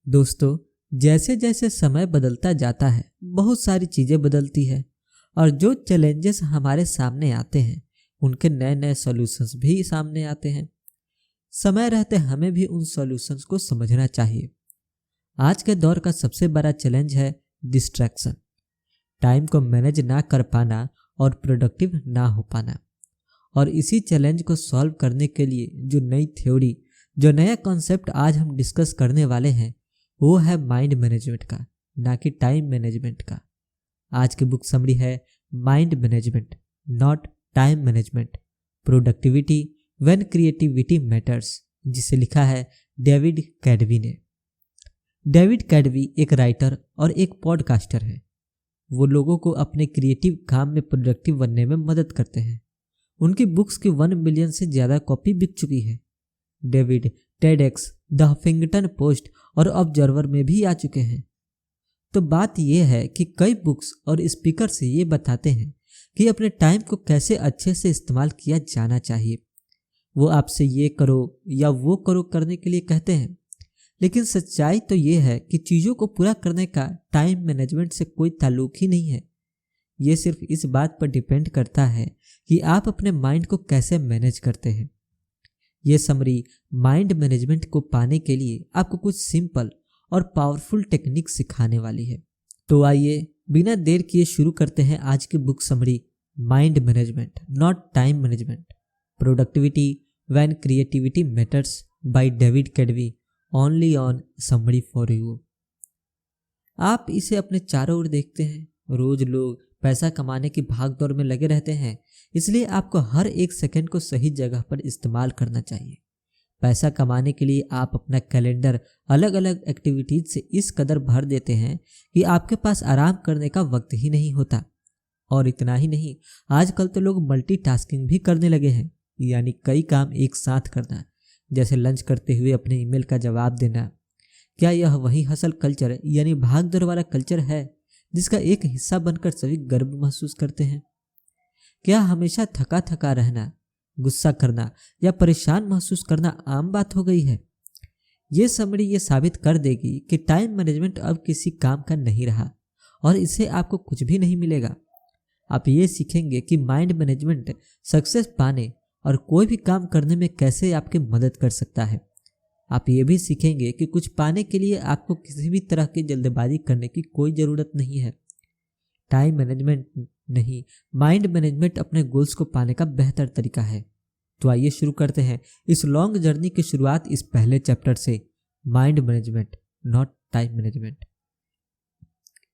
दोस्तों, जैसे जैसे समय बदलता जाता है बहुत सारी चीज़ें बदलती है और जो चैलेंजेस हमारे सामने आते हैं उनके नए नए सॉल्यूशंस भी सामने आते हैं। समय रहते हमें भी उन सॉल्यूशंस को समझना चाहिए। आज के दौर का सबसे बड़ा चैलेंज है डिस्ट्रैक्शन, टाइम को मैनेज ना कर पाना और प्रोडक्टिव ना हो पाना। और इसी चैलेंज को सॉल्व करने के लिए जो नई थ्योरी, जो नया कॉन्सेप्ट आज हम डिस्कस करने वाले हैं वो है माइंड मैनेजमेंट का, ना कि टाइम मैनेजमेंट का। आज की बुक समरी है mind management not time management, productivity when creativity matters, जिसे लिखा है डेविड कैडवी ने। डेविड कैडवी एक राइटर और एक पॉडकास्टर है। वो लोगों को अपने क्रिएटिव काम में प्रोडक्टिव बनने में मदद करते हैं। उनकी बुक्स की 1 मिलियन से ज़्यादा कॉपी बिक चुकी है। David TEDx, the Huffington post और ऑब्जर्वर में भी आ चुके हैं। तो बात यह है कि कई बुक्स और स्पीकर से ये बताते हैं कि अपने टाइम को कैसे अच्छे से इस्तेमाल किया जाना चाहिए। वो आपसे ये करो या वो करो करने के लिए कहते हैं, लेकिन सच्चाई तो ये है कि चीज़ों को पूरा करने का टाइम मैनेजमेंट से कोई ताल्लुक ही नहीं है। ये सिर्फ इस बात पर डिपेंड करता है कि आप अपने माइंड को कैसे मैनेज करते हैं। ये समरी माइंड मैनेजमेंट को पाने के लिए आपको कुछ सिंपल और पावरफुल टेक्निक सिखाने वाली है। तो आइए बिना देर किए शुरू करते हैं आज की book summary mind management not time management, productivity when creativity matters by David Cadavy, only on summary for you. आप इसे अपने चारों ओर देखते हैं। रोज लोग पैसा कमाने की भागदौड़ में लगे रहते हैं, इसलिए आपको हर एक सेकंड को सही जगह पर इस्तेमाल करना चाहिए। पैसा कमाने के लिए आप अपना कैलेंडर अलग अलग एक्टिविटीज से इस कदर भर देते हैं कि आपके पास आराम करने का वक्त ही नहीं होता। और इतना ही नहीं, आजकल तो लोग मल्टीटास्किंग भी करने लगे हैं, यानी कई काम एक साथ करना, जैसे लंच करते हुए अपने ईमेल का जवाब देना। क्या यह वही हसल कल्चर यानी भागदौड़ वाला कल्चर है जिसका एक हिस्सा बनकर सभी गर्व महसूस करते हैं? क्या हमेशा थका थका रहना, गुस्सा करना या परेशान महसूस करना आम बात हो गई है? ये समरी ये साबित कर देगी कि टाइम मैनेजमेंट अब किसी काम का नहीं रहा और इससे आपको कुछ भी नहीं मिलेगा। आप ये सीखेंगे कि माइंड मैनेजमेंट सक्सेस पाने और कोई भी काम करने में कैसे आपकी मदद कर सकता है। आप ये भी सीखेंगे कि कुछ पाने के लिए आपको किसी भी तरह की जल्दबाजी करने की कोई ज़रूरत नहीं है। टाइम मैनेजमेंट नहीं, माइंड मैनेजमेंट अपने गोल्स को पाने का बेहतर तरीका है। तो आइए शुरू करते हैं इस लॉन्ग जर्नी की शुरुआत इस पहले चैप्टर से, mind management not time management.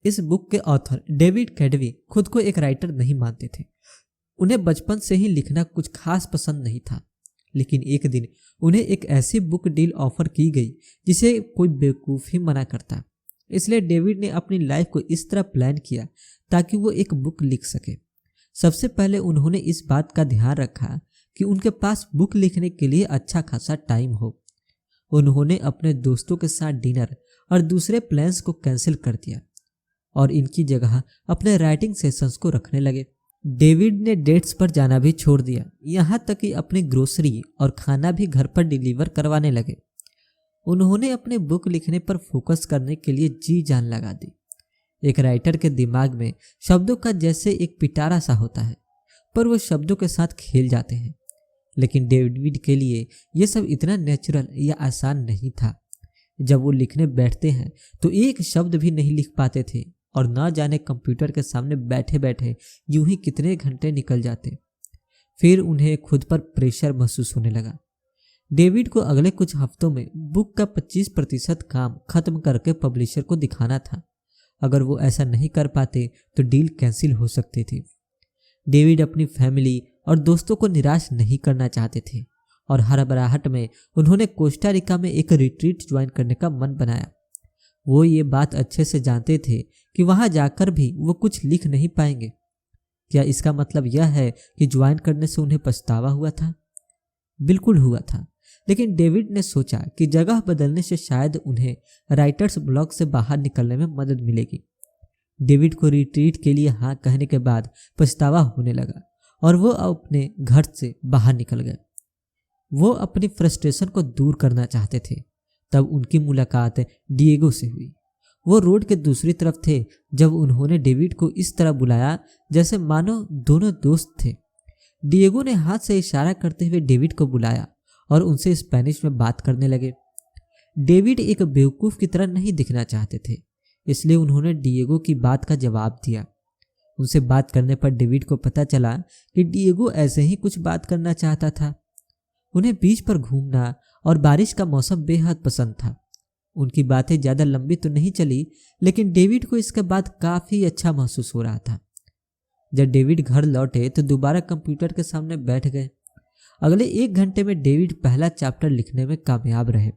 इस बुक के ऑथर डेविड कैडवी खुद को एक राइटर नहीं मानते थे। उन्हें बचपन से ही लिखना कुछ खास पसंद नहीं था, लेकिन एक दिन उन्हें एक ऐसी बुक डील ऑफर की गई जिसे कोई बेवकूफ़ ही मना करता। इसलिए डेविड ने अपनी लाइफ को इस तरह प्लान किया ताकि वो एक बुक लिख सके। सबसे पहले उन्होंने इस बात का ध्यान रखा कि उनके पास बुक लिखने के लिए अच्छा खासा टाइम हो। उन्होंने अपने दोस्तों के साथ डिनर और दूसरे प्लान्स को कैंसिल कर दिया और इनकी जगह अपने राइटिंग सेशंस को रखने लगे। डेविड ने डेट्स पर जाना भी छोड़ दिया, यहाँ तक कि अपनी ग्रोसरी और खाना भी घर पर डिलीवर करवाने लगे। उन्होंने अपने बुक लिखने पर फोकस करने के लिए जी जान लगा दी। एक राइटर के दिमाग में शब्दों का जैसे एक पिटारा सा होता है, पर वो शब्दों के साथ खेल जाते हैं। लेकिन डेविड के लिए ये सब इतना नेचुरल या आसान नहीं था। जब वो लिखने बैठते हैं तो एक शब्द भी नहीं लिख पाते थे और ना जाने कंप्यूटर के सामने बैठे बैठे यूं ही कितने घंटे निकल जाते। फिर उन्हें खुद पर प्रेशर महसूस होने लगा। डेविड को अगले कुछ हफ्तों में बुक का 25% काम खत्म करके पब्लिशर को दिखाना था। अगर वो ऐसा नहीं कर पाते तो डील कैंसिल हो सकती थी। डेविड अपनी फैमिली और दोस्तों को निराश नहीं करना चाहते थे और हड़बड़ाहट में उन्होंने कोस्टा रिका में एक रिट्रीट ज्वाइन करने का मन बनाया। वो ये बात अच्छे से जानते थे कि वहां जाकर भी वो कुछ लिख नहीं पाएंगे। क्या इसका मतलब यह है कि ज्वाइन करने से उन्हें पछतावा हुआ था? बिल्कुल हुआ था, लेकिन डेविड ने सोचा कि जगह बदलने से शायद उन्हें राइटर्स ब्लॉक से बाहर निकलने में मदद मिलेगी। डेविड को रिट्रीट के लिए हाँ कहने के बाद पछतावा होने लगा और वो अपने घर से बाहर निकल गए। वो अपनी फ्रस्ट्रेशन को दूर करना चाहते थे, तब उनकी मुलाकात डिएगो से हुई। वो रोड के दूसरी तरफ थे जब उन्होंने डेविड को इस तरह बुलाया जैसे मानो दोनों दोस्त थे। डिएगो ने हाथ से इशारा करते हुए डेविड को बुलाया और उनसे स्पेनिश में बात करने लगे। डेविड एक बेवकूफ़ की तरह नहीं दिखना चाहते थे, इसलिए उन्होंने डिएगो की बात का जवाब दिया। उनसे बात करने पर डेविड को पता चला कि डिएगो ऐसे ही कुछ बात करना चाहता था। उन्हें बीच पर घूमना और बारिश का मौसम बेहद पसंद था। उनकी बातें ज़्यादा लंबी तो नहीं चली, लेकिन डेविड को इसके बाद काफ़ी अच्छा महसूस हो रहा था। जब डेविड घर लौटे तो दोबारा कंप्यूटर के सामने बैठ गए। अगले 1 घंटे में डेविड पहला चैप्टर लिखने में कामयाब रहे।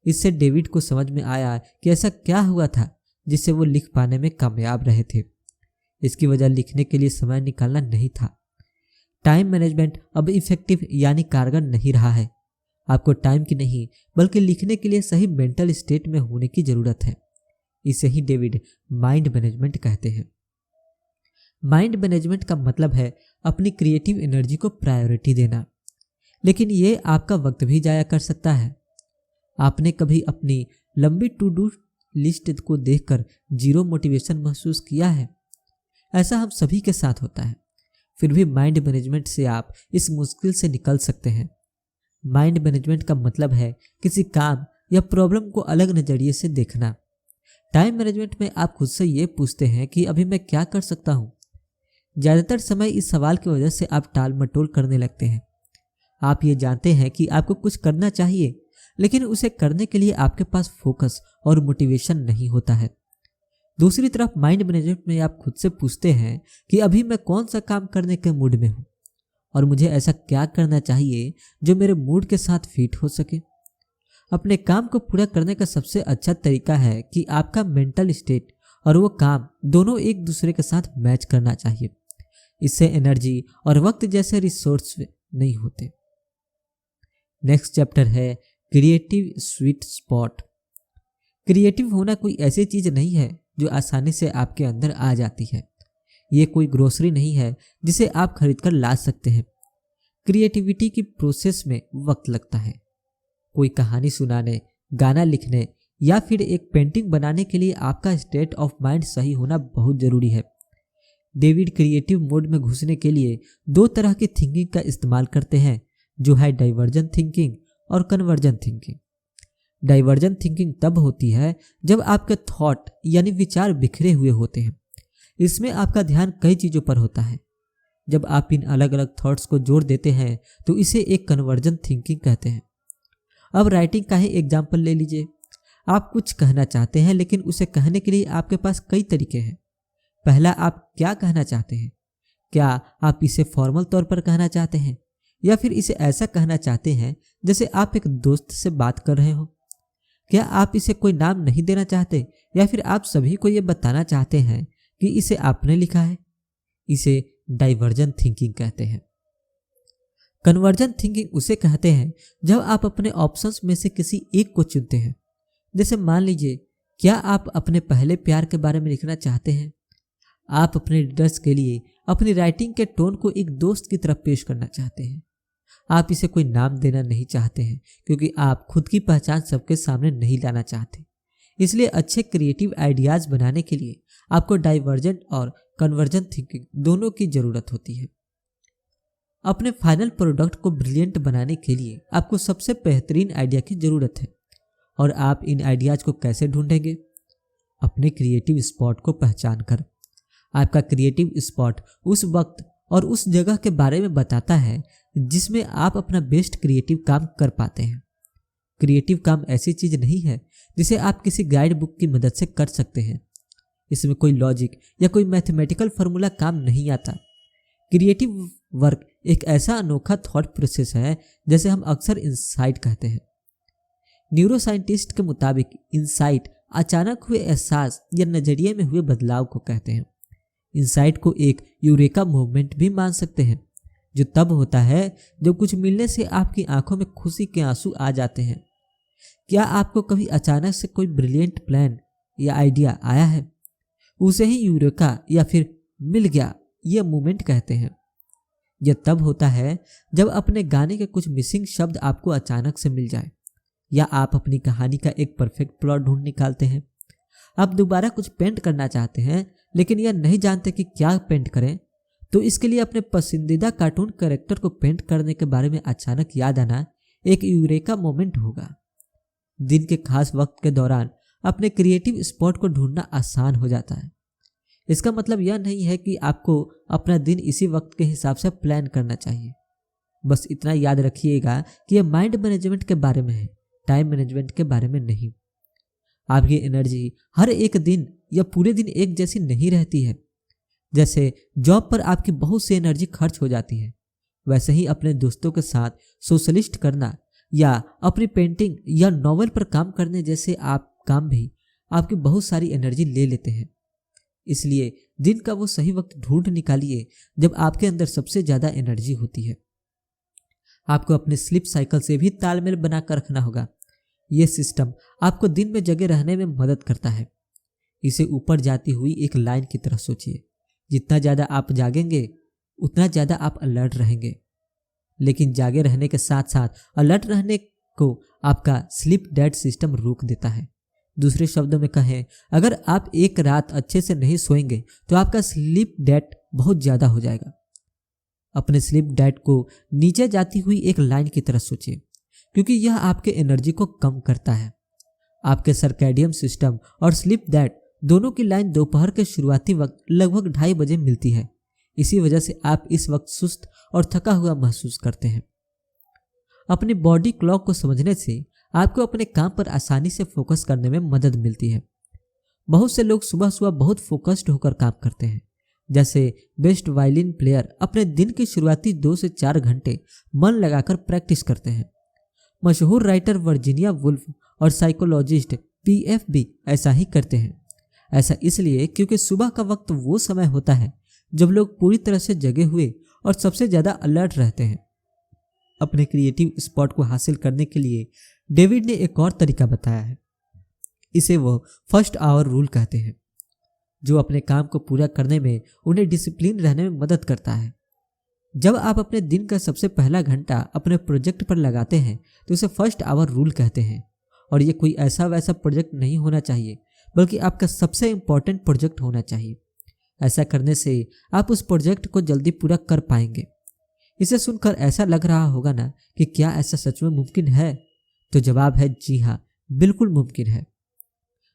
इससे डेविड को समझ में आया कि ऐसा क्या हुआ था जिससे वो लिख पाने में कामयाब रहे थे। इसकी वजह लिखने के लिए समय निकालना नहीं था। टाइम मैनेजमेंट अब इफेक्टिव यानी कारगर नहीं रहा है। आपको टाइम की नहीं बल्कि लिखने के लिए सही मेंटल स्टेट में होने की जरूरत है। इसे ही डेविड माइंड मैनेजमेंट कहते हैं। माइंड मैनेजमेंट का मतलब है अपनी क्रिएटिव एनर्जी को प्रायोरिटी देना, लेकिन ये आपका वक्त भी जाया कर सकता है। आपने कभी अपनी लंबी टू डू लिस्ट को देखकर जीरो मोटिवेशन महसूस किया है? ऐसा हम सभी के साथ होता है। फिर भी माइंड मैनेजमेंट से आप इस मुश्किल से निकल सकते हैं। माइंड मैनेजमेंट का मतलब है किसी काम या प्रॉब्लम को अलग नज़रिए से देखना। टाइम मैनेजमेंट में आप खुद से ये पूछते हैं कि अभी मैं क्या कर सकता हूँ। ज़्यादातर समय इस सवाल की वजह से आप टाल मटोल करने लगते हैं। आप ये जानते हैं कि आपको कुछ करना चाहिए, लेकिन उसे करने के लिए आपके पास फोकस और मोटिवेशन नहीं होता है। दूसरी तरफ माइंड मैनेजमेंट में आप खुद से पूछते हैं कि अभी मैं कौन सा काम करने के मूड में हूँ और मुझे ऐसा क्या करना चाहिए जो मेरे मूड के साथ फिट हो सके। अपने काम को पूरा करने का सबसे अच्छा तरीका है कि आपका मेंटल स्टेट और वो काम दोनों एक दूसरे के साथ मैच करना चाहिए। इससे एनर्जी और वक्त जैसे रिसोर्स नहीं होते। नेक्स्ट चैप्टर है क्रिएटिव स्वीट स्पॉट। क्रिएटिव होना कोई ऐसी चीज नहीं है जो आसानी से आपके अंदर आ जाती है। ये कोई ग्रोसरी नहीं है जिसे आप खरीद कर ला सकते हैं। क्रिएटिविटी की प्रोसेस में वक्त लगता है। कोई कहानी सुनाने, गाना लिखने या फिर एक पेंटिंग बनाने के लिए आपका स्टेट ऑफ माइंड सही होना बहुत जरूरी है। डेविड क्रिएटिव मोड में घुसने के लिए 2 तरह की थिंकिंग का इस्तेमाल करते हैं, जो है डाइवर्जेंट थिंकिंग और कन्वर्जेंट थिंकिंग। डाइवर्जेंट थिंकिंग तब होती है जब आपके थॉट यानी विचार बिखरे हुए होते हैं। इसमें आपका ध्यान कई चीज़ों पर होता है। जब आप इन अलग अलग थॉट्स को जोड़ देते हैं तो इसे एक कन्वर्जेंट थिंकिंग कहते हैं। अब राइटिंग का ही एग्जाम्पल ले लीजिए। आप कुछ कहना चाहते हैं, लेकिन उसे कहने के लिए आपके पास कई तरीके हैं। पहला, आप क्या कहना चाहते हैं? क्या आप इसे फॉर्मल तौर पर कहना चाहते हैं या फिर इसे ऐसा कहना चाहते हैं जैसे आप एक दोस्त से बात कर रहे हो? क्या आप इसे कोई नाम नहीं देना चाहते या फिर आप सभी को ये बताना चाहते हैं कि इसे आपने लिखा है? इसे डाइवर्जेंट थिंकिंग कहते हैं। कन्वर्जेंट थिंकिंग उसे कहते हैं जब आप अपने ऑप्शंस में से किसी एक को चुनते हैं। जैसे मान लीजिए, क्या आप अपने पहले प्यार के बारे में लिखना चाहते हैं? आप अपने रीडर्स के लिए अपनी राइटिंग के टोन को एक दोस्त की तरह पेश करना चाहते हैं। आप इसे कोई नाम देना नहीं चाहते हैं क्योंकि आप खुद की पहचान सबके सामने नहीं लाना चाहते। इसलिए अच्छे क्रिएटिव आइडियाज बनाने के लिए आपको डाइवर्जेंट और कन्वर्जेंट थिंकिंग दोनों की जरूरत होती है। अपने फाइनल प्रोडक्ट को ब्रिलियंट बनाने के लिए आपको सबसे बेहतरीन आइडिया की जरूरत है। और आप इन आइडियाज को कैसे ढूंढेंगे? अपने क्रिएटिव स्पॉट को पहचान कर। आपका क्रिएटिव स्पॉट उस वक्त और उस जगह के बारे में बताता है जिसमें आप अपना बेस्ट क्रिएटिव काम कर पाते हैं। क्रिएटिव काम ऐसी चीज नहीं है जिसे आप किसी गाइड बुक की मदद से कर सकते हैं। इसमें कोई लॉजिक या कोई मैथमेटिकल फार्मूला काम नहीं आता। क्रिएटिव वर्क एक ऐसा अनोखा थॉट प्रोसेस है जैसे हम अक्सर इंसाइट कहते हैं। न्यूरोसाइंटिस्ट के मुताबिक इंसाइट अचानक हुए एहसास या नजरिए में हुए बदलाव को कहते हैं। इंसाइट को एक यूरेका मूवमेंट भी मान सकते हैं, जो तब होता है जब कुछ मिलने से आपकी आंखों में खुशी के आंसू आ जाते हैं। क्या आपको कभी अचानक से कोई ब्रिलियंट प्लान या आइडिया आया है? उसे ही यूरेका या फिर मिल गया ये मूवमेंट कहते हैं। यह तब होता है जब अपने गाने के कुछ मिसिंग शब्द आपको अचानक से मिल जाए। या आप अपनी कहानी का एक परफेक्ट प्लॉट ढूंढ निकालते हैं। आप दोबारा कुछ पेंट करना चाहते हैं लेकिन यह नहीं जानते कि क्या पेंट करें, तो इसके लिए अपने पसंदीदा कार्टून कैरेक्टर को पेंट करने के बारे में अचानक याद आना एक यूरेका मोमेंट होगा। दिन के खास वक्त के दौरान अपने क्रिएटिव स्पॉट को ढूंढना आसान हो जाता है। इसका मतलब यह नहीं है कि आपको अपना दिन इसी वक्त के हिसाब से प्लान करना चाहिए। बस इतना याद रखिएगा कि यह माइंड मैनेजमेंट के बारे में है, टाइम मैनेजमेंट के बारे में नहीं। आपकी एनर्जी हर एक दिन या पूरे दिन एक जैसी नहीं रहती है। जैसे जॉब पर आपकी बहुत सी एनर्जी खर्च हो जाती है, वैसे ही अपने दोस्तों के साथ सोशलिस्ट करना या अपनी पेंटिंग या नॉवेल पर काम करने जैसे काम भी आपकी बहुत सारी एनर्जी ले लेते हैं। इसलिए दिन का वो सही वक्त ढूंढ निकालिए जब आपके अंदर सबसे ज़्यादा एनर्जी होती है। आपको अपने स्लीप साइकिल से भी तालमेल बनाकर रखना होगा। यह सिस्टम आपको दिन में जगे रहने में मदद करता है। इसे ऊपर जाती हुई एक लाइन की तरह सोचिए। जितना ज़्यादा आप जागेंगे उतना ज़्यादा आप अलर्ट रहेंगे, लेकिन जागे रहने के साथ साथ अलर्ट रहने को आपका स्लीप डेट सिस्टम रोक देता है। दूसरे शब्दों में कहें, अगर आप एक रात अच्छे से नहीं सोएंगे तो आपका स्लीप डेट बहुत ज़्यादा हो जाएगा। अपने स्लीप डेट को नीचे जाती हुई एक लाइन की तरह सोचिए, क्योंकि यह आपके एनर्जी को कम करता है। आपके सर्कैडियन सिस्टम और स्लीप डेट दोनों की लाइन दोपहर के शुरुआती वक्त लगभग 2:30 बजे मिलती है। इसी वजह से आप इस वक्त सुस्त और थका हुआ महसूस करते हैं। अपनी बॉडी क्लॉक को समझने से आपको अपने काम पर आसानी से फोकस करने में मदद मिलती है। बहुत से लोग सुबह सुबह बहुत फोकस्ड होकर काम करते हैं। जैसे बेस्ट वायलिन प्लेयर अपने दिन की शुरुआती 2 से 4 घंटे मन लगाकर प्रैक्टिस करते हैं। मशहूर राइटर वर्जीनिया वुल्फ और साइकोलॉजिस्ट पीएफ भी ऐसा ही करते हैं। ऐसा इसलिए क्योंकि सुबह का वक्त वो समय होता है जब लोग पूरी तरह से जगे हुए और सबसे ज़्यादा अलर्ट रहते हैं। अपने क्रिएटिव स्पॉट को हासिल करने के लिए डेविड ने एक और तरीका बताया है। इसे वो फर्स्ट आवर रूल कहते हैं, जो अपने काम को पूरा करने में उन्हें डिसिप्लिन रहने में मदद करता है। जब आप अपने दिन का सबसे पहला घंटा अपने प्रोजेक्ट पर लगाते हैं तो उसे फर्स्ट आवर रूल कहते हैं। और ये कोई ऐसा वैसा प्रोजेक्ट नहीं होना चाहिए, बल्कि आपका सबसे इम्पोर्टेंट प्रोजेक्ट होना चाहिए। ऐसा करने से आप उस प्रोजेक्ट को जल्दी पूरा कर पाएंगे। इसे सुनकर ऐसा लग रहा होगा ना कि क्या ऐसा सच में मुमकिन है? तो जवाब है जी हाँ, बिल्कुल मुमकिन है।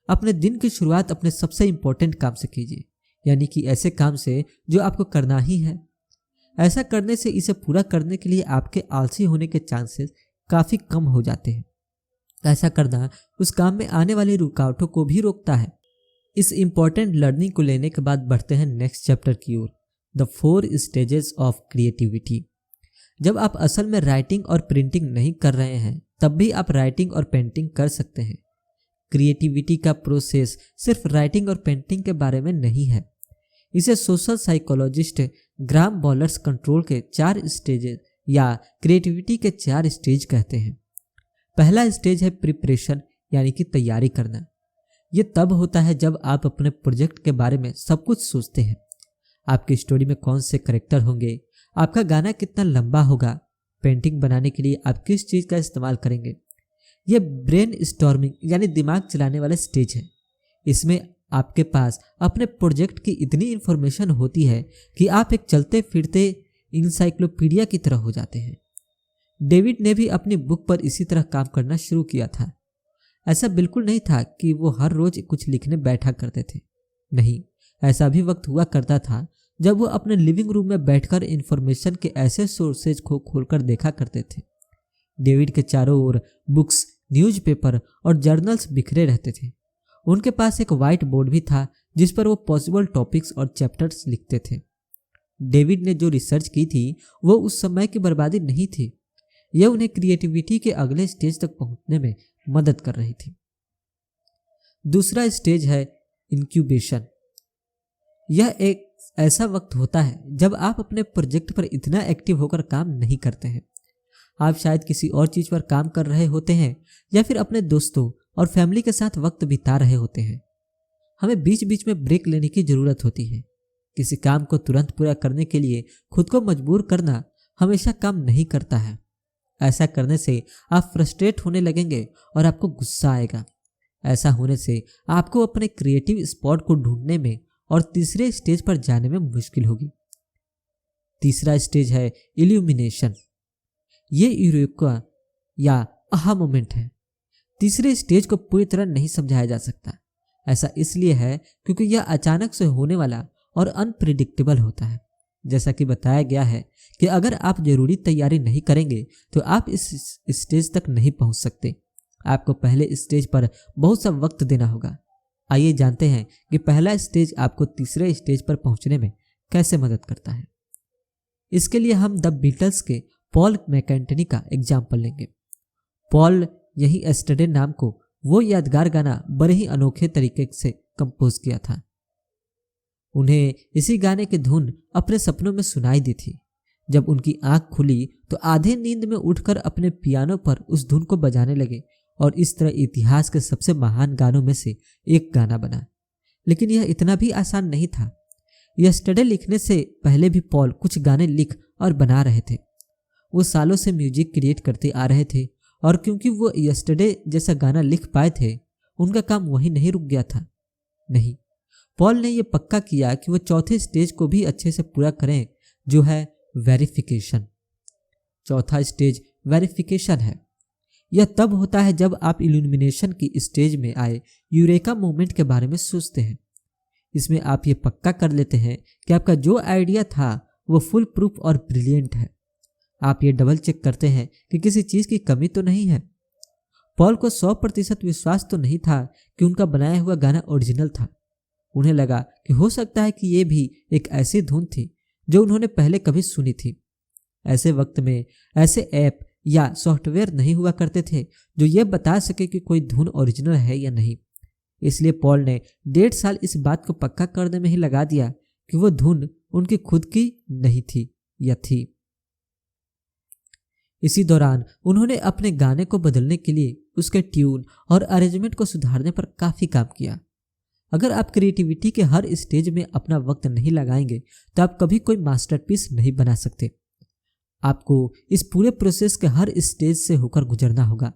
अपने दिन की शुरुआत अपने सबसे इम्पोर्टेंट काम से कीजिए, यानी कि ऐसे काम से जो आपको करना ही है। ऐसा करने से इसे पूरा करने के लिए आपके आलसी होने के चांसेस काफ़ी कम हो जाते हैं। ऐसा करना उस काम में आने वाली रुकावटों को भी रोकता है। इस इम्पोर्टेंट लर्निंग को लेने के बाद बढ़ते हैं नेक्स्ट चैप्टर की ओर, द 4 स्टेजेस ऑफ क्रिएटिविटी। जब आप असल में राइटिंग और प्रिंटिंग नहीं कर रहे हैं तब भी आप राइटिंग और पेंटिंग कर सकते हैं। क्रिएटिविटी का प्रोसेस सिर्फ राइटिंग और पेंटिंग के बारे में नहीं है। इसे सोशल साइकोलॉजिस्ट ग्राम बॉलर्स कंट्रोल के 4 स्टेजेस या क्रिएटिविटी के 4 स्टेज कहते हैं। पहला स्टेज है प्रिपरेशन, यानी कि तैयारी करना। ये तब होता है जब आप अपने प्रोजेक्ट के बारे में सब कुछ सोचते हैं। आपकी स्टोरी में कौन से कैरेक्टर होंगे, आपका गाना कितना लंबा होगा, पेंटिंग बनाने के लिए आप किस चीज़ का इस्तेमाल करेंगे। यह ब्रेन स्टॉर्मिंग यानी दिमाग चलाने वाला स्टेज है। इसमें आपके पास अपने प्रोजेक्ट की इतनी इन्फॉर्मेशन होती है कि आप एक चलते फिरते इंसाइक्लोपीडिया की तरह हो जाते हैं। डेविड ने भी अपनी बुक पर इसी तरह काम करना शुरू किया था। ऐसा बिल्कुल नहीं था कि वो हर रोज कुछ लिखने बैठा करते थे। नहीं, ऐसा भी वक्त हुआ करता था जब वो अपने लिविंग रूम में बैठकर इन्फॉर्मेशन के ऐसे सोर्सेज को खोलकर देखा करते थे। डेविड के चारों ओर बुक्स, न्यूज़पेपर और जर्नल्स बिखरे रहते थे। उनके पास एक वाइट बोर्ड भी था जिस पर वो पॉसिबल टॉपिक्स और चैप्टर्स लिखते थे। डेविड ने जो रिसर्च की थी वो उस समय की बर्बादी नहीं थी, यह उन्हें क्रिएटिविटी के अगले स्टेज तक पहुंचने में मदद कर रही थी। दूसरा स्टेज है इंक्यूबेशन। यह एक ऐसा वक्त होता है जब आप अपने प्रोजेक्ट पर इतना एक्टिव होकर काम नहीं करते हैं। आप शायद किसी और चीज़ पर काम कर रहे होते हैं या फिर अपने दोस्तों और फैमिली के साथ वक्त बिता रहे होते हैं। हमें बीच बीच में ब्रेक लेने की ज़रूरत होती है। किसी काम को तुरंत पूरा करने के लिए खुद को मजबूर करना हमेशा काम नहीं करता है। ऐसा करने से आप फ्रस्ट्रेट होने लगेंगे और आपको गुस्सा आएगा। ऐसा होने से आपको अपने क्रिएटिव स्पॉट को ढूंढने में और तीसरे स्टेज पर जाने में मुश्किल होगी। तीसरा स्टेज है इल्यूमिनेशन। ये यूरेका या आहा मोमेंट है। तीसरे स्टेज को पूरी तरह नहीं समझाया जा सकता। ऐसा इसलिए है क्योंकि यह अचानक से होने वाला और अनप्रिडिक्टेबल होता है। जैसा कि बताया गया है कि अगर आप जरूरी तैयारी नहीं करेंगे तो आप इस स्टेज तक नहीं पहुंच सकते। आपको पहले स्टेज पर बहुत सा वक्त देना होगा। आइए जानते हैं कि पहला स्टेज आपको तीसरे स्टेज पर पहुंचने में कैसे मदद करता है। इसके लिए हम द बीटल्स के पॉल मैकेंटनी का एग्जाम्पल लेंगे। पॉल यही एस्टरडे नाम को वो यादगार गाना बड़े ही अनोखे तरीके से कंपोज किया था। उन्हें इसी गाने की धुन अपने सपनों में सुनाई दी थी। जब उनकी आंख खुली तो आधे नींद में उठकर अपने पियानो पर उस धुन को बजाने लगे और इस तरह इतिहास के सबसे महान गानों में से एक गाना बना। लेकिन यह इतना भी आसान नहीं था। यस्टरडे लिखने से पहले भी पॉल कुछ गाने लिख और बना रहे थे। वो सालों से म्यूजिक क्रिएट करते आ रहे थे और क्योंकि वो यस्टरडे जैसा गाना लिख पाए थे, उनका काम वहीं नहीं रुक गया था। नहीं, पॉल ने यह पक्का किया कि वो चौथे स्टेज को भी अच्छे से पूरा करें, जो है वेरिफिकेशन। चौथा स्टेज वेरिफिकेशन है। यह तब होता है जब आप इल्यूमिनेशन की स्टेज में आए यूरेका मोमेंट के बारे में सोचते हैं। इसमें आप ये पक्का कर लेते हैं कि आपका जो आइडिया था वो फुल प्रूफ और ब्रिलियंट है। आप ये डबल चेक करते हैं कि किसी चीज़ की कमी तो नहीं है। पॉल को 100% विश्वास तो नहीं था कि उनका बनाया हुआ गाना ओरिजिनल था। उन्हें लगा कि हो सकता है कि ये भी एक ऐसी धुन थी जो उन्होंने पहले कभी सुनी थी। ऐसे वक्त में ऐसे ऐप या सॉफ्टवेयर नहीं हुआ करते थे जो ये बता सके कि कोई धुन ओरिजिनल है या नहीं। इसलिए पॉल ने 1.5 साल इस बात को पक्का करने में ही लगा दिया कि वो धुन उनकी खुद की नहीं थी या थी। इसी दौरान उन्होंने अपने गाने को बदलने के लिए उसके ट्यून और अरेंजमेंट को सुधारने पर काफ़ी काम किया। अगर आप क्रिएटिविटी के हर स्टेज में अपना वक्त नहीं लगाएंगे तो आप कभी कोई मास्टरपीस नहीं बना सकते। आपको इस पूरे प्रोसेस के हर स्टेज से होकर गुजरना होगा।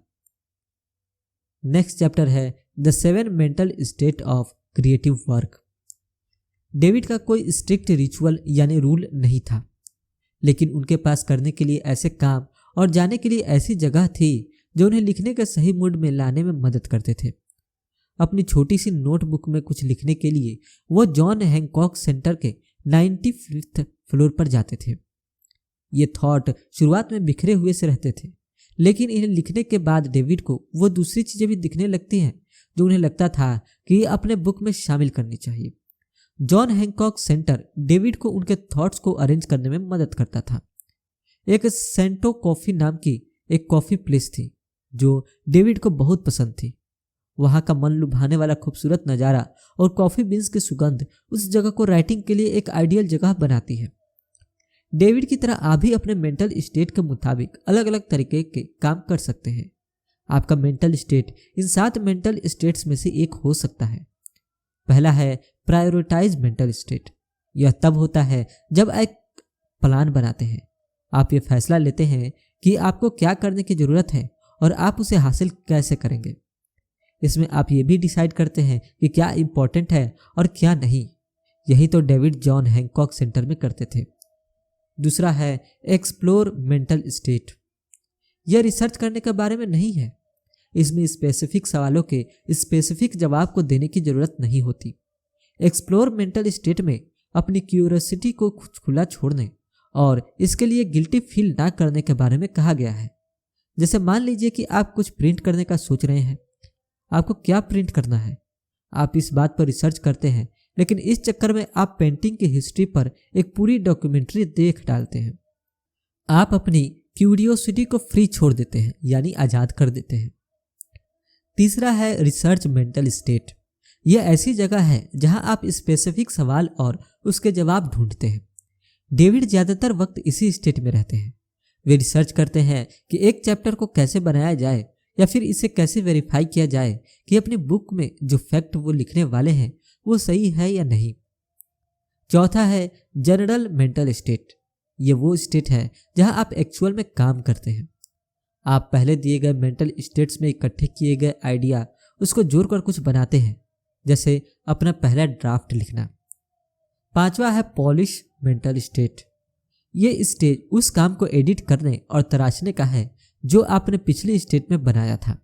नेक्स्ट चैप्टर है the 7 mental state of creative work. David का कोई स्ट्रिक्ट रिचुअल यानी रूल नहीं था, लेकिन उनके पास करने के लिए ऐसे काम और जाने के लिए ऐसी जगह थी जो उन्हें लिखने के सही मूड में लाने में मदद करते थे। अपनी छोटी सी नोटबुक में कुछ लिखने के लिए वो जॉन हैंकॉक सेंटर के 95th फ्लोर पर जाते थे। ये थॉट शुरुआत में बिखरे हुए से रहते थे, लेकिन इन्हें लिखने के बाद डेविड को वो दूसरी चीज़ें भी दिखने लगती हैं जो उन्हें लगता था कि अपने बुक में शामिल करनी चाहिए। जॉन हैंकॉक सेंटर डेविड को उनके थॉट्स को अरेंज करने में मदद करता था। एक सेंटो कॉफ़ी नाम की एक कॉफ़ी प्लेस थी जो डेविड को बहुत पसंद थी। वहाँ का मन लुभाने वाला खूबसूरत नज़ारा और कॉफ़ी बीन्स की सुगंध उस जगह को राइटिंग के लिए एक आइडियल जगह बनाती है। डेविड की तरह आप भी अपने मेंटल स्टेट के मुताबिक अलग अलग तरीके के काम कर सकते हैं। आपका mental state in 7 mental states में से एक हो सकता है। पहला है प्रायोरिटाइज मेंटल स्टेट। यह तब होता है जब एक प्लान बनाते हैं। आप ये फैसला लेते हैं कि आपको क्या करने की ज़रूरत है और आप उसे हासिल कैसे करेंगे। इसमें आप ये भी डिसाइड करते हैं कि क्या इम्पोर्टेंट है और क्या नहीं। यही तो डेविड जॉन हैंकॉक सेंटर में करते थे। दूसरा है एक्सप्लोर मेंटल स्टेट। यह रिसर्च करने के बारे में नहीं है। इसमें स्पेसिफिक सवालों के स्पेसिफिक जवाब को देने की ज़रूरत नहीं होती। एक्सप्लोर मेंटल स्टेट में अपनी क्यूरियोसिटी को खुला छोड़ने और इसके लिए गिल्टी फील ना करने के बारे में कहा गया है। जैसे मान लीजिए कि आप कुछ प्रिंट करने का सोच रहे हैं। आपको क्या प्रिंट करना है, आप इस बात पर रिसर्च करते हैं, लेकिन इस चक्कर में आप पेंटिंग की हिस्ट्री पर एक पूरी डॉक्यूमेंट्री देख डालते हैं। आप अपनी क्यूरियोसिटी को फ्री छोड़ देते हैं, यानी आज़ाद कर देते हैं। तीसरा है रिसर्च मेंटल स्टेट। यह ऐसी जगह है जहां आप स्पेसिफिक सवाल और उसके जवाब ढूंढते हैं। डेविड ज़्यादातर वक्त इसी स्टेट में रहते हैं। वे रिसर्च करते हैं कि एक चैप्टर को कैसे बनाया जाए या फिर इसे कैसे वेरीफाई किया जाए कि अपनी बुक में जो फैक्ट वो लिखने वाले हैं वो सही है या नहीं। चौथा है जनरल मेंटल स्टेट। ये वो स्टेट है जहां आप एक्चुअल में काम करते हैं। आप पहले दिए गए मेंटल स्टेट्स में इकट्ठे किए गए आइडिया उसको जोड़कर कुछ बनाते हैं, जैसे अपना पहला ड्राफ्ट लिखना। 5वां है पॉलिश मेंटल स्टेट। ये स्टेज उस काम को एडिट करने और तराशने का है जो आपने पिछली स्टेट में बनाया था।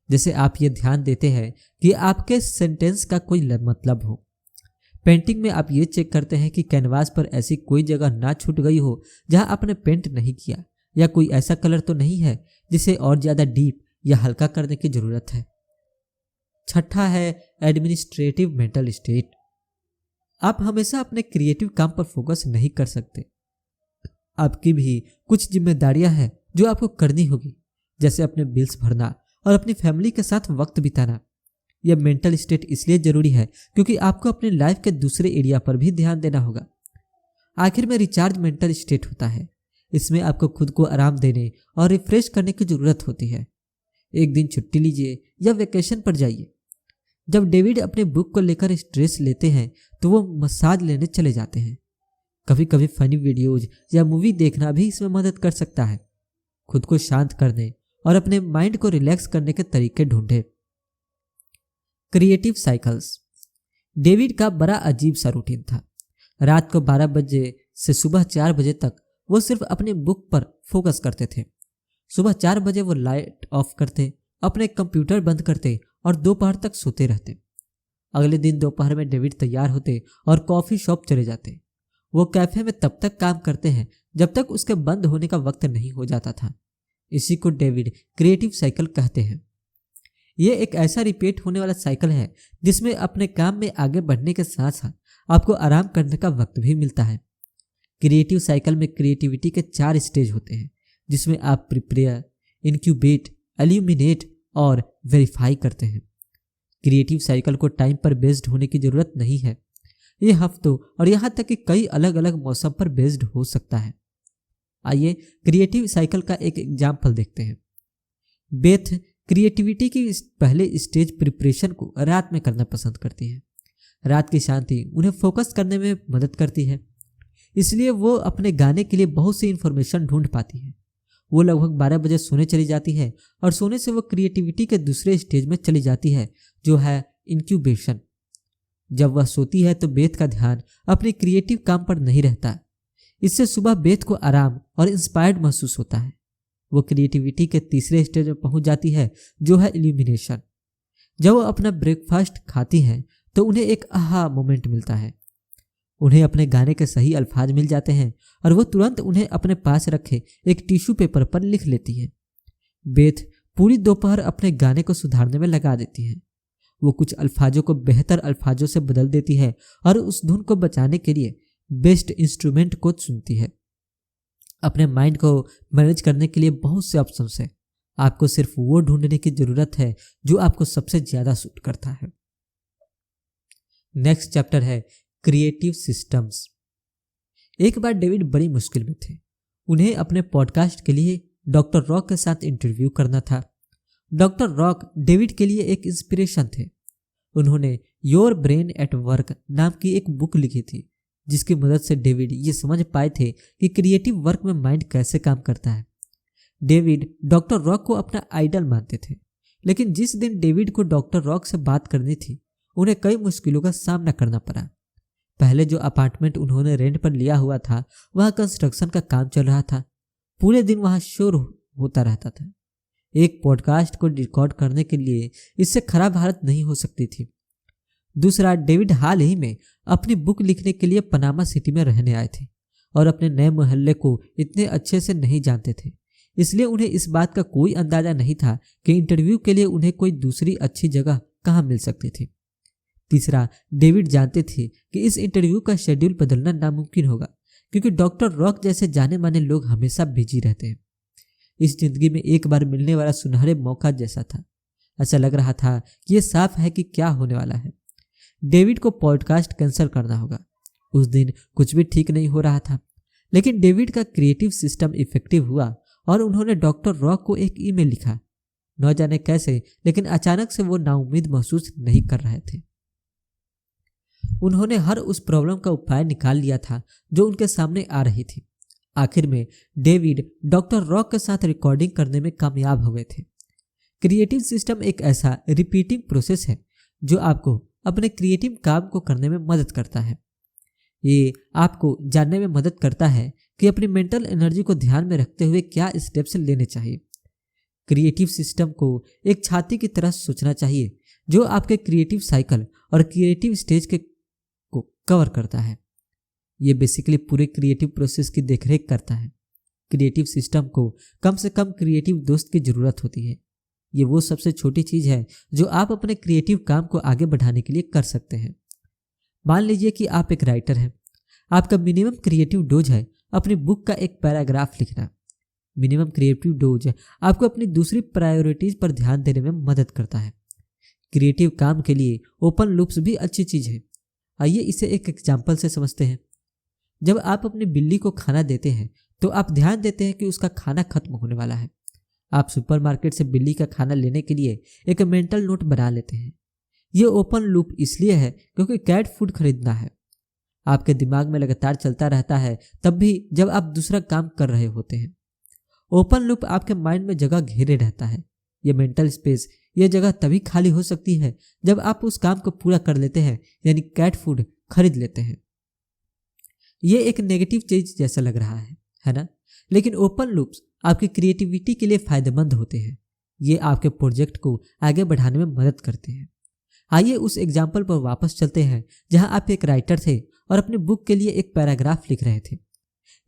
जैसे आप ये ध्यान देते हैं कि आपके सेंटेंस का कोई मतलब हो। पेंटिंग में आप ये चेक करते हैं कि कैनवास पर ऐसी कोई जगह ना छूट गई हो जहां आपने पेंट नहीं किया, या कोई ऐसा कलर तो नहीं है जिसे और ज्यादा डीप या हल्का करने की जरूरत है। 6ठा है एडमिनिस्ट्रेटिव मेंटल स्टेट। आप हमेशा अपने क्रिएटिव काम पर फोकस नहीं कर सकते। आपकी भी कुछ जिम्मेदारियां हैं जो आपको करनी होगी, जैसे अपने बिल्स भरना और अपनी फैमिली के साथ वक्त बिताना। यह मेंटल स्टेट इसलिए जरूरी है क्योंकि आपको अपने लाइफ के दूसरे एरिया पर भी ध्यान देना होगा। आखिर में रिचार्ज मेंटल स्टेट होता है। इसमें आपको खुद को आराम देने और रिफ्रेश करने की जरूरत होती है। एक दिन छुट्टी लीजिए या वेकेशन पर जाइए। जब डेविड अपने बुक को लेकर स्ट्रेस लेते हैं तो वो मसाज लेने चले जाते हैं। कभी कभी फनी वीडियोज या मूवी देखना भी इसमें मदद कर सकता है। खुद को शांत करने और अपने माइंड को रिलैक्स करने के तरीके ढूंढे। Creative cycles. डेविड का बड़ा अजीब सा रूटीन था। रात को 12 बजे से सुबह 4 बजे तक वो सिर्फ अपनी बुक पर फोकस करते थे। सुबह 4 बजे वो लाइट ऑफ करते, अपने कंप्यूटर बंद करते और दोपहर तक सोते रहते। अगले दिन दोपहर में डेविड तैयार होते और कॉफी शॉप चले जाते। वो कैफे में तब तक काम करते हैं जब तक उसके बंद होने का वक्त नहीं हो जाता था। इसी को डेविड क्रिएटिव साइकिल कहते हैं। ये एक ऐसा रिपीट होने वाला साइकिल है जिसमें अपने काम में आगे बढ़ने के साथ साथ आपको आराम करने का वक्त भी मिलता है। क्रिएटिव साइकिल में क्रिएटिविटी के 4 स्टेज होते हैं, जिसमें आप प्रिपेयर, इनक्यूबेट, इल्यूमिनेट और वेरीफाई करते हैं। क्रिएटिव साइकिल को टाइम पर बेस्ड होने की जरूरत नहीं है। ये हफ्तों और यहाँ तक कि कई अलग अलग मौसम पर बेस्ड हो सकता है। आइए क्रिएटिव साइकिल का एक एग्जाम्पल देखते हैं। बेथ क्रिएटिविटी की पहले स्टेज प्रिपरेशन को रात में करना पसंद करती है। रात की शांति उन्हें फोकस करने में मदद करती है, इसलिए वो अपने गाने के लिए बहुत सी इंफॉर्मेशन ढूंढ पाती है। वो लगभग 12 बजे सोने चली जाती है और सोने से वो क्रिएटिविटी के दूसरे स्टेज में चली जाती है, जो है इंक्यूबेशन। जब वह सोती है तो बेथ का ध्यान अपने क्रिएटिव काम पर नहीं रहता। इससे सुबह बेथ को आराम और इंस्पायर्ड महसूस होता है। वो क्रिएटिविटी के तीसरे स्टेज में पहुंच जाती है, जो है इल्यूमिनेशन। जब वो अपना ब्रेकफास्ट खाती हैं तो उन्हें एक आहा मोमेंट मिलता है। उन्हें अपने गाने के सही अल्फाज मिल जाते हैं और वो तुरंत उन्हें अपने पास रखे एक टिश्यू पेपर पर लिख लेती है। बेथ पूरी दोपहर अपने गाने को सुधारने में लगा देती है। वो कुछ अल्फाजों को बेहतर अल्फाजों से बदल देती है और उस धुन को बचाने के लिए बेस्ट इंस्ट्रूमेंट को चुनती है। अपने माइंड को मैनेज करने के लिए बहुत से ऑप्शंस हैं। आपको सिर्फ वो ढूंढने की जरूरत है जो आपको सबसे ज्यादा सूट करता है। नेक्स्ट चैप्टर है क्रिएटिव सिस्टम्स। एक बार डेविड बड़ी मुश्किल में थे। उन्हें अपने पॉडकास्ट के लिए डॉक्टर रॉक के साथ इंटरव्यू करना था। डॉक्टर रॉक डेविड के लिए एक इंस्पिरेशन थे। उन्होंने योर ब्रेन एट वर्क नाम की एक बुक लिखी थी, जिसकी मदद से डेविड ये समझ पाए थे कि क्रिएटिव वर्क में माइंड कैसे काम करता है। डेविड डॉक्टर रॉक को अपना आइडल मानते थे, लेकिन जिस दिन डेविड को डॉक्टर रॉक से बात करनी थी, उन्हें कई मुश्किलों का सामना करना पड़ा। पहले जो अपार्टमेंट उन्होंने रेंट पर लिया हुआ था, वहां कंस्ट्रक्शन का काम चल रहा था। पूरे दिन वहां शोर होता रहता था। एक पॉडकास्ट को रिकॉर्ड करने के लिए इससे खराब हालत नहीं हो सकती थी। दूसरा, डेविड हाल ही में अपनी बुक लिखने के लिए पनामा सिटी में रहने आए थे और अपने नए मोहल्ले को इतने अच्छे से नहीं जानते थे, इसलिए उन्हें इस बात का कोई अंदाजा नहीं था कि इंटरव्यू के लिए उन्हें कोई दूसरी अच्छी जगह कहाँ मिल सकती थी। तीसरा, डेविड जानते थे कि इस इंटरव्यू का शेड्यूल बदलना नामुमकिन होगा, क्योंकि डॉक्टर रॉक जैसे जाने माने लोग हमेशा बिजी रहते हैं। इस जिंदगी में एक बार मिलने वाला सुनहरे मौका जैसा था। ऐसा लग रहा था कि यह साफ है कि क्या होने वाला है। डेविड को पॉडकास्ट कैंसिल करना होगा। उस दिन कुछ भी ठीक नहीं हो रहा था, लेकिन डेविड का क्रिएटिव सिस्टम इफेक्टिव हुआ और उन्होंने डॉक्टर रॉक को एक ईमेल लिखा। न जाने कैसे, लेकिन अचानक से वो नाउम्मीद महसूस नहीं कर रहे थे। उन्होंने हर उस प्रॉब्लम का उपाय निकाल लिया था जो उनके सामने आ रही थी। आखिर में डेविड डॉक्टर रॉक के साथ रिकॉर्डिंग करने में कामयाब हो गए थे। क्रिएटिव सिस्टम एक ऐसा रिपीटिंग प्रोसेस है जो आपको अपने क्रिएटिव काम को करने में मदद करता है। ये आपको जानने में मदद करता है कि अपनी मेंटल एनर्जी को ध्यान में रखते हुए क्या स्टेप्स लेने चाहिए। क्रिएटिव सिस्टम को एक छाती की तरह सोचना चाहिए जो आपके क्रिएटिव साइकिल और क्रिएटिव स्टेज को कवर करता है। ये बेसिकली पूरे क्रिएटिव प्रोसेस की देखरेख करता है। क्रिएटिव सिस्टम को कम से कम क्रिएटिव दोस्त की ज़रूरत होती है। ये वो सबसे छोटी चीज़ है जो आप अपने क्रिएटिव काम को आगे बढ़ाने के लिए कर सकते हैं। मान लीजिए कि आप एक राइटर हैं। आपका मिनिमम क्रिएटिव डोज है अपनी बुक का एक पैराग्राफ लिखना। मिनिमम क्रिएटिव डोज आपको अपनी दूसरी प्रायोरिटीज पर ध्यान देने में मदद करता है। क्रिएटिव काम के लिए ओपन लूप्स भी अच्छी चीज़ है। आइए इसे एक एग्जाम्पल से समझते हैं। जब आप अपनी बिल्ली को खाना देते हैं तो आप ध्यान देते हैं कि उसका खाना खत्म होने वाला है। आप सुपरमार्केट से बिल्ली का खाना लेने के लिए एक मेंटल नोट बना लेते हैं। ये ओपन लूप इसलिए है क्योंकि कैट फूड खरीदना है। आपके दिमाग में लगातार चलता रहता है तब भी जब आप दूसरा काम कर रहे होते हैं। ओपन लूप आपके माइंड में जगह घेरे रहता है। ये मेंटल स्पेस, ये जगह तभी खाली हो सकती है जब आप उस काम को पूरा कर लेते हैं, यानी कैट फूड खरीद लेते हैं। ये एक नेगेटिव चीज जैसा लग रहा है ना? लेकिन ओपन लूप्स आपकी क्रिएटिविटी के लिए फायदेमंद होते हैं। ये आपके प्रोजेक्ट को आगे बढ़ाने में मदद करते हैं। आइए उस एग्जाम्पल पर वापस चलते हैं जहां आप एक राइटर थे और अपने बुक के लिए एक पैराग्राफ लिख रहे थे।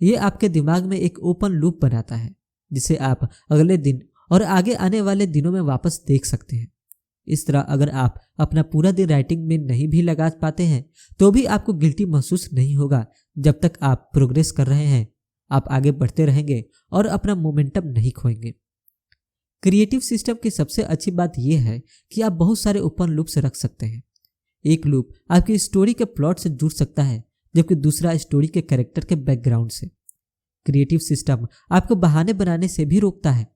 ये आपके दिमाग में एक ओपन लूप बनाता है जिसे आप अगले दिन और आगे आने वाले दिनों में वापस देख सकते हैं। इस तरह अगर आप अपना पूरा दिन राइटिंग में नहीं भी लगा पाते हैं तो भी आपको गिल्टी महसूस नहीं होगा। जब तक आप प्रोग्रेस कर रहे हैं आप आगे बढ़ते रहेंगे और अपना मोमेंटम नहीं खोएंगे। क्रिएटिव सिस्टम की सबसे अच्छी बात यह है कि आप बहुत सारे ओपन लूप्स रख सकते हैं। एक लूप आपकी स्टोरी के प्लॉट से जुड़ सकता है जबकि दूसरा स्टोरी के कैरेक्टर के बैकग्राउंड से। क्रिएटिव सिस्टम आपको बहाने बनाने से भी रोकता है।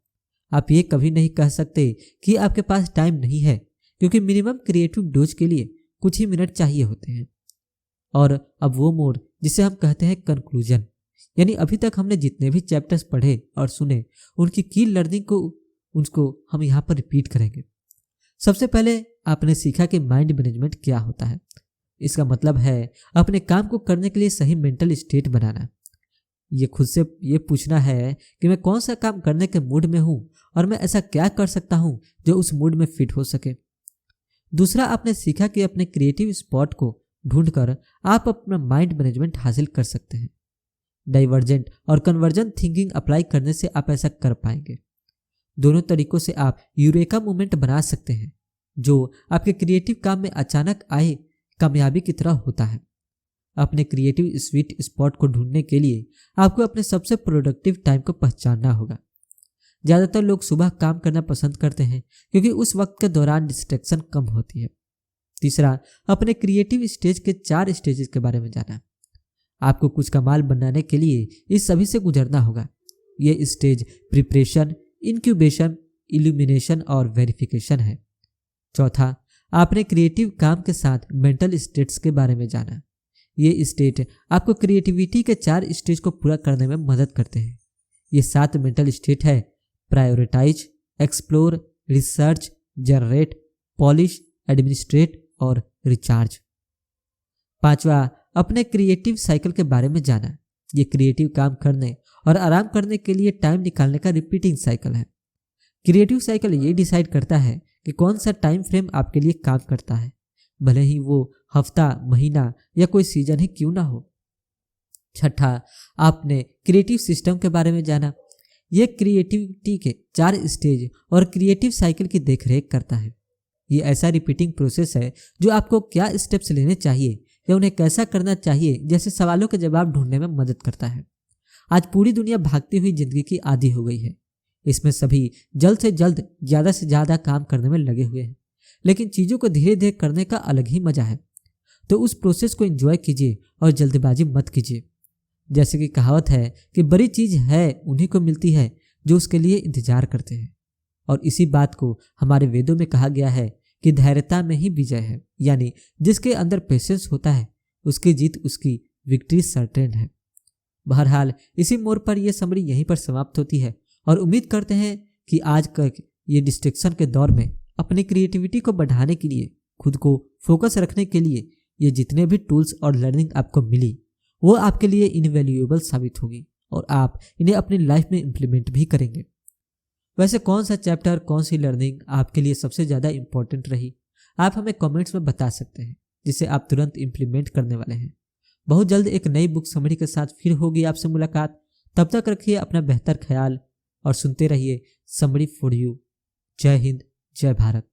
आप ये कभी नहीं कह सकते कि आपके पास टाइम नहीं है क्योंकि मिनिमम क्रिएटिव डोज के लिए कुछ ही मिनट चाहिए होते हैं। और अब वो मोड जिसे हम कहते हैं कंक्लूजन, यानी अभी तक हमने जितने भी चैप्टर्स पढ़े और सुने उनकी की लर्निंग को उसको हम यहाँ पर रिपीट करेंगे। सबसे पहले आपने सीखा कि माइंड मैनेजमेंट क्या होता है। इसका मतलब है अपने काम को करने के लिए सही मेंटल स्टेट बनाना। ये खुद से ये पूछना है कि मैं कौन सा काम करने के मूड में हूँ और मैं ऐसा क्या कर सकता हूँ जो उस मूड में फिट हो सके। दूसरा, आपने सीखा कि अपने क्रिएटिव स्पॉट को ढूंढकर आप अपना माइंड मैनेजमेंट हासिल कर सकते हैं। डाइवर्जेंट और कन्वर्जन थिंकिंग अप्लाई करने से आप ऐसा कर पाएंगे। दोनों तरीकों से आप यूरेका मोमेंट बना सकते हैं जो आपके क्रिएटिव काम में अचानक आए कामयाबी की तरह होता है। अपने क्रिएटिव स्वीट स्पॉट को ढूंढने के लिए आपको अपने सबसे प्रोडक्टिव टाइम को पहचानना होगा। ज़्यादातर लोग सुबह काम करना पसंद करते हैं क्योंकि उस वक्त के दौरान डिस्ट्रैक्शन कम होती है। तीसरा, अपने क्रिएटिव स्टेज के 4 स्टेजेस के बारे में जाना। आपको कुछ कमाल बनाने के लिए इस सभी से गुजरना होगा। ये स्टेज प्रिपरेशन, इंक्यूबेशन, इल्यूमिनेशन और वेरिफिकेशन है। चौथा, आपने क्रिएटिव काम के साथ मेंटल स्टेट्स के बारे में जाना। ये स्टेट आपको क्रिएटिविटी के 4 स्टेज को पूरा करने में मदद करते हैं। ये 7 मेंटल स्टेट है: prioritize, explore, research, generate, polish, administrate और रिचार्ज। पांचवा, अपने क्रिएटिव साइकिल के बारे में जाना। ये क्रिएटिव काम करने और आराम करने के लिए टाइम निकालने का रिपीटिंग साइकिल है। क्रिएटिव साइकिल ये डिसाइड करता है कि कौन सा टाइम फ्रेम आपके लिए काम करता है, भले ही वो हफ्ता, महीना या कोई सीजन ही क्यों ना हो। छठा, आपने क्रिएटिव सिस्टम के बारे में जाना। यह क्रिएटिविटी के 4 स्टेज और क्रिएटिव साइकिल की देखरेख करता है। ये ऐसा रिपीटिंग प्रोसेस है जो आपको क्या स्टेप्स लेने चाहिए या उन्हें कैसा करना चाहिए जैसे सवालों के जवाब ढूंढने में मदद करता है। आज पूरी दुनिया भागती हुई जिंदगी की आदी हो गई है। इसमें सभी जल्द से जल्द ज़्यादा से ज़्यादा काम करने में लगे हुए हैं, लेकिन चीज़ों को धीरे धीरे करने का अलग ही मजा है। तो उस प्रोसेस को एंजॉय कीजिए और जल्दबाजी मत कीजिए। जैसे कि कहावत है कि बड़ी चीज़ है उन्हीं को मिलती है जो उसके लिए इंतजार करते हैं। और इसी बात को हमारे वेदों में कहा गया है कि धैर्यता में ही विजय है, यानी जिसके अंदर पेशेंस होता है उसकी जीत, उसकी विक्ट्री सर्टेन है। बहरहाल इसी मोड़ पर यह समरी यहीं पर समाप्त होती है और उम्मीद करते हैं कि आज का ये डिस्ट्रैक्शन के दौर में अपनी क्रिएटिविटी को बढ़ाने के लिए, खुद को फोकस रखने के लिए ये जितने भी टूल्स और लर्निंग आपको मिली वो आपके लिए इनवैल्यूएबल साबित होगी और आप इन्हें अपनी लाइफ में इम्प्लीमेंट भी करेंगे। वैसे कौन सा चैप्टर, कौन सी लर्निंग आपके लिए सबसे ज़्यादा इम्पोर्टेंट रही, आप हमें कमेंट्स में बता सकते हैं, जिसे आप तुरंत इम्प्लीमेंट करने वाले हैं। बहुत जल्द एक नई बुक समरी के साथ फिर होगी आपसे मुलाकात। तब तक रखिए अपना बेहतर ख्याल और सुनते रहिए समरी फॉर यू। जय हिंद, जय भारत।